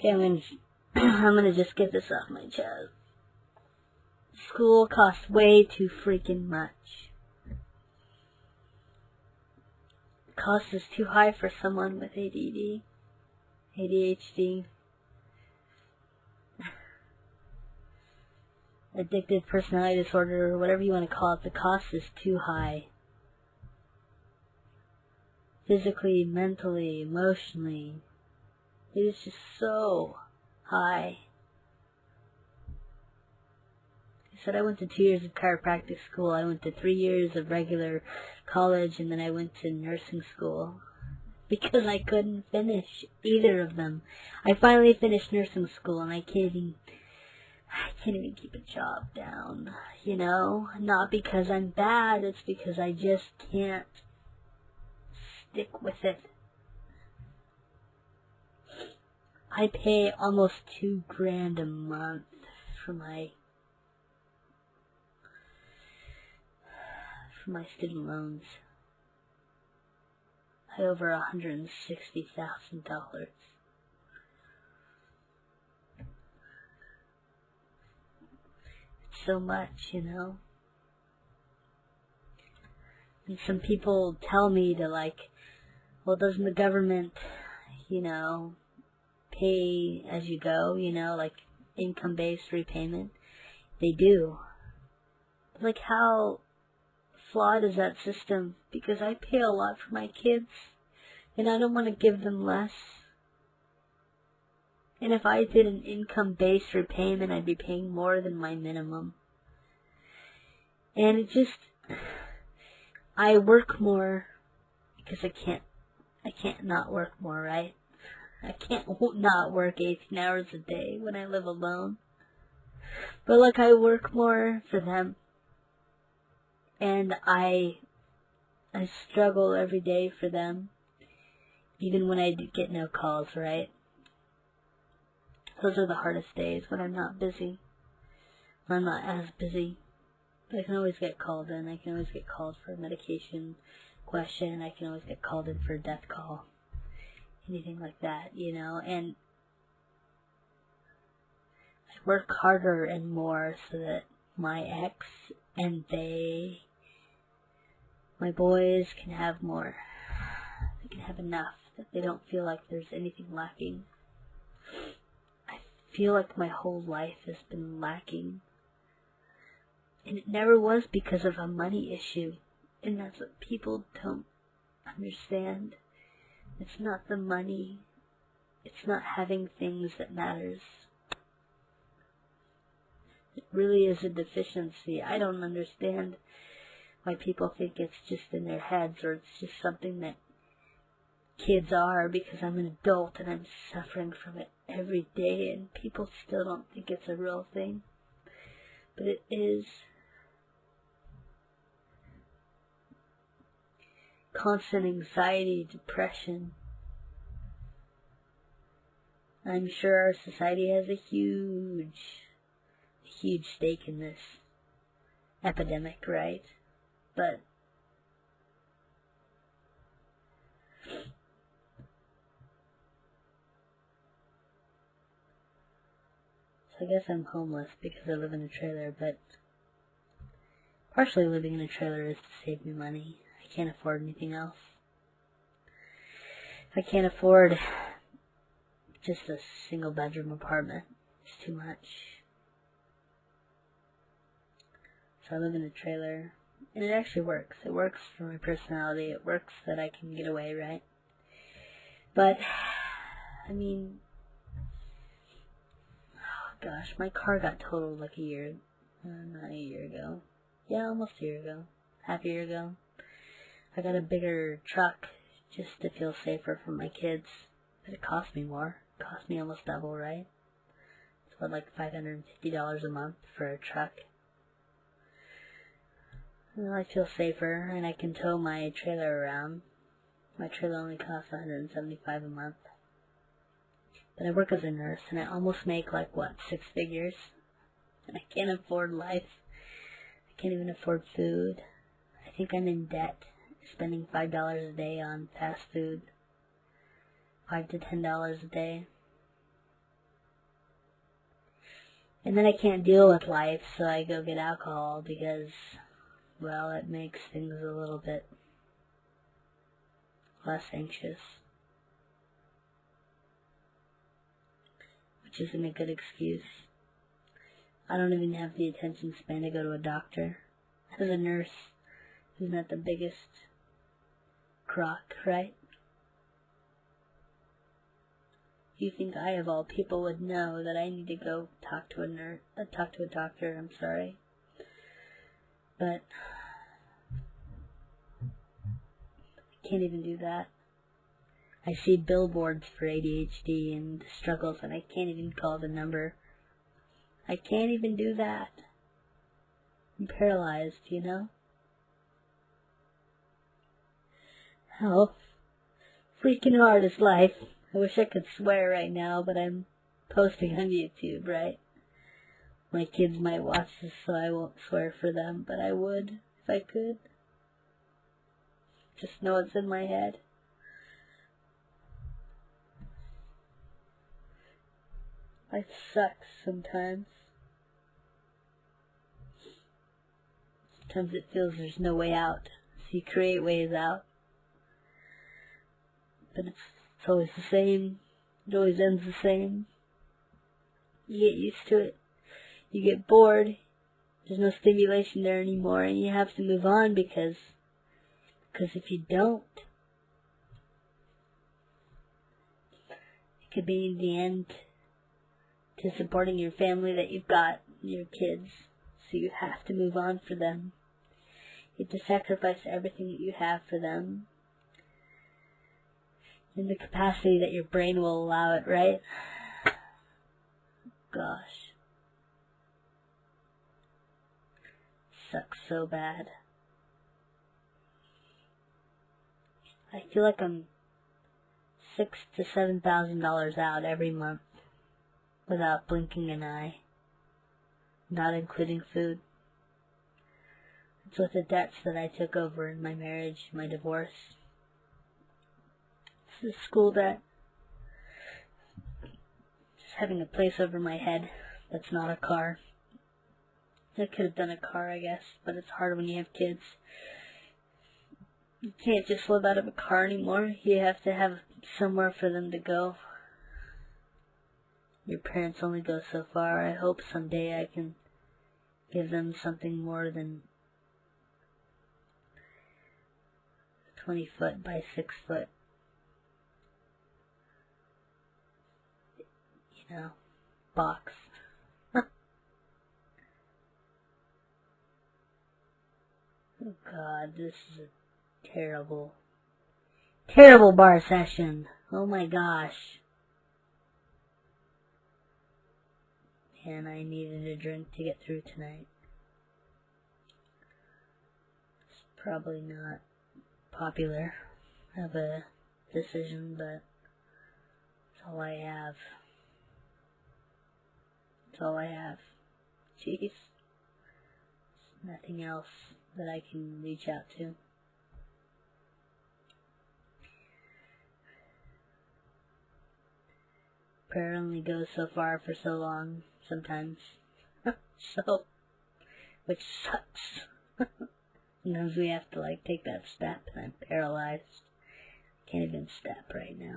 Okay, I'm gonna just get this off my chest. School costs way too freaking much. The cost is too high for someone with ADD, ADHD, addictive personality disorder, or whatever you want to call it. The cost is too high. Physically, mentally, emotionally. It is just so high. I said I went to 2 years of chiropractic school. I went to 3 years of regular college, and then I went to nursing school because I couldn't finish either of them. I finally finished nursing school, and I can't even keep a job down, you know? Not because I'm bad, it's because I just can't stick with it. I pay almost $2,000 a month for my student loans. I over $160,000. It's so much, you know? And some people tell me to, like, well, doesn't the government, you know, pay as you go, you know, like income-based repayment? They do. Like, how flawed is that system? Because I pay a lot for my kids, and I don't want to give them less. And if I did an income-based repayment, I'd be paying more than my minimum. And it just, I work more because I can't not work more, right? I can't not work 18 hours a day when I live alone. But like, I work more for them. And I struggle every day for them. Even when I get no calls, right? Those are the hardest days, when I'm not busy. When I'm not as busy. But I can always get called in. I can always get called for a medication question. I can always get called in for a death call. Anything like that, you know? And I work harder and more so that my ex and my boys can have more. They can have enough, that they don't feel like there's anything lacking. I feel like my whole life has been lacking. And it never was because of a money issue. And that's what people don't understand. It's not the money. It's not having things that matters. It really is a deficiency. I don't understand why people think it's just in their heads, or it's just something that kids are, because I'm an adult and I'm suffering from it every day, and people still don't think it's a real thing. But it is. Constant anxiety, depression. I'm sure our society has a huge stake in this epidemic, right? But so I guess I'm homeless because I live in a trailer, but partially living in a trailer is to save me money. I can't afford anything else. I can't afford just a single bedroom apartment. It's too much. So I live in a trailer, and it actually works. It works for my personality. It works that I can get away, right? But, I mean, oh gosh, my car got totaled like not a year ago. Yeah, almost a year ago. Half a year ago. I got a bigger truck just to feel safer for my kids. But it cost me more. It cost me almost double, right? It's about like $550 a month for a truck. Well, I feel safer, and I can tow my trailer around. My trailer only costs $175 a month. But I work as a nurse, and I almost make like, 6 figures? And I can't afford life. I can't even afford food. I think I'm in debt, spending $5 a day on fast food. $5 to $10 a day. And then I can't deal with life, so I go get alcohol because, well, it makes things a little bit less anxious. Which isn't a good excuse. I don't even have the attention span to go to a doctor. As a nurse, isn't that the biggest crock, right? You think I, of all people, would know that I need to go talk to a doctor, I'm sorry. But I can't even do that. I see billboards for ADHD and the struggles, and I can't even call the number. I can't even do that. I'm paralyzed, you know? How freaking hard is life. I wish I could swear right now, but I'm posting on YouTube, right? My kids might watch this, so I won't swear for them, but I would if I could. Just know it's in my head. Life sucks sometimes. Sometimes it feels there's no way out, so you create ways out. But it's always the same. It always ends the same. You get used to it. You get bored. There's no stimulation there anymore, and you have to move on because if you don't, it could be the end to supporting your family that you've got, your kids. So you have to move on for them. You have to sacrifice everything that you have for them in the capacity that your brain will allow it, right? Gosh. Sucks so bad. I feel like I'm $6,000 to $7,000 out every month without blinking an eye, not including food. It's with the debts that I took over in my marriage, my divorce. It's the school debt. Just having a place over my head that's not a car. I could have done a car, I guess, but it's hard when you have kids. You can't just live out of a car anymore. You have to have somewhere for them to go. Your parents only go so far. I hope someday I can give them something more than 20 foot by 6 foot. You know, box. Oh God, this is a terrible bar session. Oh my gosh. And I needed a drink to get through tonight. It's probably not popular of a decision, but it's all I have. It's all I have. Jeez. There's nothing else that I can reach out to. Prayer only goes so far for so long, sometimes. So, which sucks. Sometimes we have to take that step, and I'm paralyzed. Can't even step right now.